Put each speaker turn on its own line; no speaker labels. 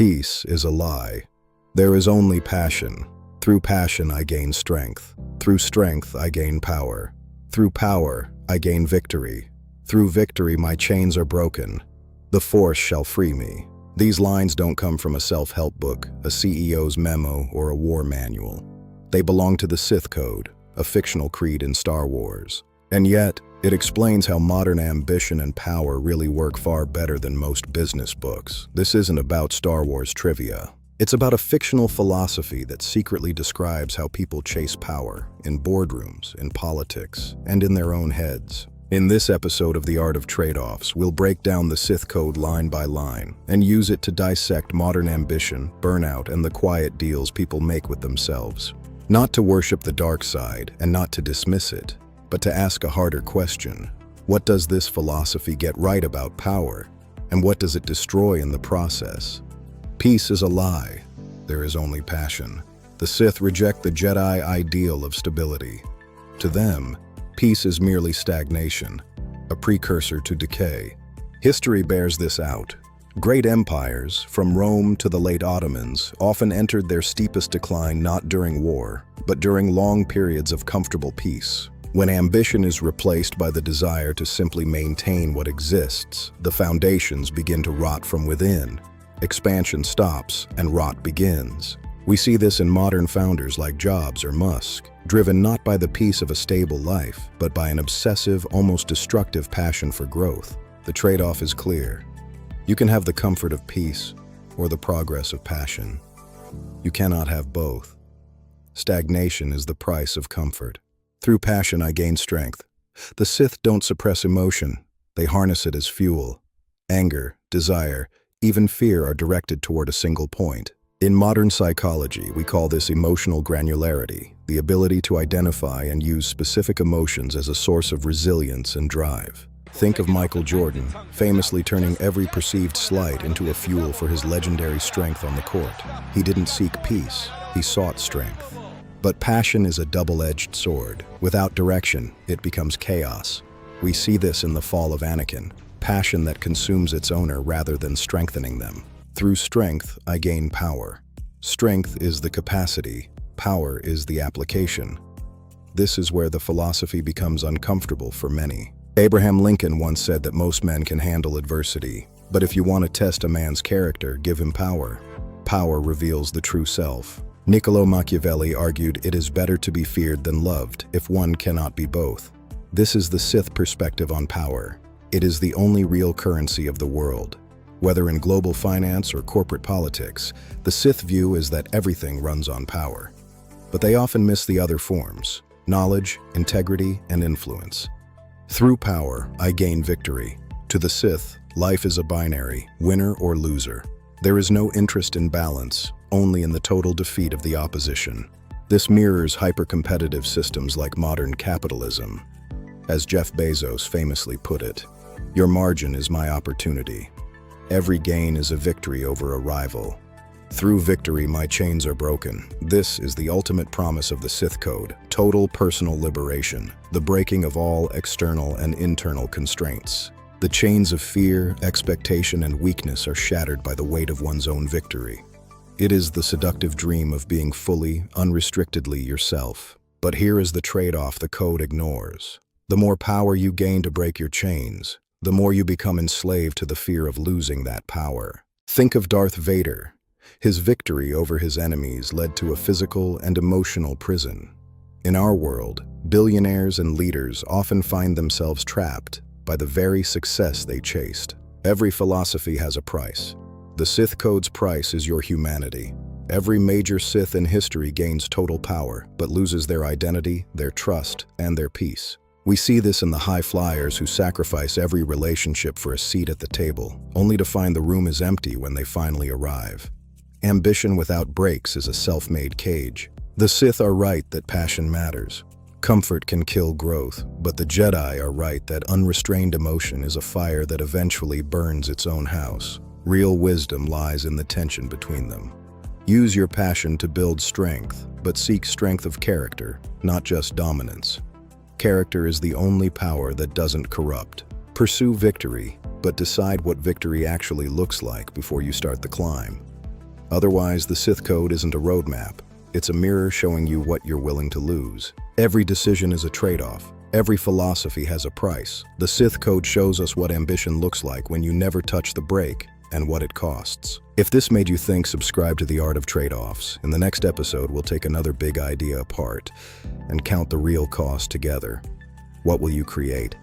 Peace is a lie. There is only passion. Through passion I gain strength. Through strength I gain power. Through power I gain victory. Through victory my chains are broken. The force shall free me. These lines don't come from a self-help book, a CEO's memo, or a war manual. They belong to the Sith Code, a fictional creed in Star Wars. And yet, it explains how modern ambition and power really work far better than most business books. This isn't about Star Wars trivia. It's about a fictional philosophy that secretly describes how people chase power in boardrooms, in politics, and in their own heads. In this episode of The Art of Trade-Offs, we'll break down the Sith Code line by line and use it to dissect modern ambition, burnout, and the quiet deals people make with themselves. Not to worship the dark side and not to dismiss it, but to ask a harder question. What does this philosophy get right about power, and what does it destroy in the process? Peace is a lie. There is only passion. The Sith reject the Jedi ideal of stability. To them, peace is merely stagnation, a precursor to decay. History bears this out. Great empires, from Rome to the late Ottomans, often entered their steepest decline not during war, but during long periods of comfortable peace. When ambition is replaced by the desire to simply maintain what exists, the foundations begin to rot from within. Expansion stops and rot begins. We see this in modern founders like Jobs or Musk, driven not by the peace of a stable life, but by an obsessive, almost destructive passion for growth. The trade-off is clear. You can have the comfort of peace or the progress of passion. You cannot have both. Stagnation is the price of comfort. Through passion I gain strength. The Sith don't suppress emotion. They harness it as fuel. Anger, desire, even fear are directed toward a single point. In modern psychology, we call this emotional granularity, the ability to identify and use specific emotions as a source of resilience and drive. Think of Michael Jordan, famously turning every perceived slight into a fuel for his legendary strength on the court. He didn't seek peace, he sought strength. But passion is a double-edged sword. Without direction, it becomes chaos. We see this in the fall of Anakin, passion that consumes its owner rather than strengthening them. Through strength, I gain power. Strength is the capacity, power is the application. This is where the philosophy becomes uncomfortable for many. Abraham Lincoln once said that most men can handle adversity, but if you want to test a man's character, give him power. Power reveals the true self. Machiavelli argued it is better to be feared than loved if one cannot be both. This is the Sith perspective on power. It is the only real currency of the world. Whether in global finance or corporate politics, the Sith view is that everything runs on power. But they often miss the other forms: knowledge, integrity, and influence. Through power, I gain victory. To the Sith, life is a binary, winner or loser. There is no interest in balance, only in the total defeat of the opposition. This mirrors hyper-competitive systems like modern capitalism. As Jeff Bezos famously put it, "Your margin is my opportunity. Every gain is a victory over a rival. Through victory, my chains are broken." This is the ultimate promise of the Sith Code: total personal liberation, the breaking of all external and internal constraints. The chains of fear, expectation, and weakness are shattered by the weight of one's own victory. It is the seductive dream of being fully, unrestrictedly yourself. But here is the trade-off the code ignores. The more power you gain to break your chains, the more you become enslaved to the fear of losing that power. Think of Darth Vader. His victory over his enemies led to a physical and emotional prison. In our world, billionaires and leaders often find themselves trapped by the very success they chased. Every philosophy has a price. The Sith Code's price is your humanity. Every major Sith in history gains total power, but loses their identity, their trust, and their peace. We see this in the high flyers who sacrifice every relationship for a seat at the table, only to find the room is empty when they finally arrive. Ambition without brakes is a self-made cage. The Sith are right that passion matters. Comfort can kill growth, but the Jedi are right that unrestrained emotion is a fire that eventually burns its own house. Real wisdom lies in the tension between them. Use your passion to build strength, but seek strength of character, not just dominance. Character is the only power that doesn't corrupt. Pursue victory, but decide what victory actually looks like before you start the climb. Otherwise, the Sith Code isn't a roadmap. It's a mirror showing you what you're willing to lose. Every decision is a trade-off. Every philosophy has a price. The Sith Code shows us what ambition looks like when you never touch the brake and what it costs. If this made you think, subscribe to The Art of Trade-Offs. In the next episode, we'll take another big idea apart and count the real cost together. What will you create?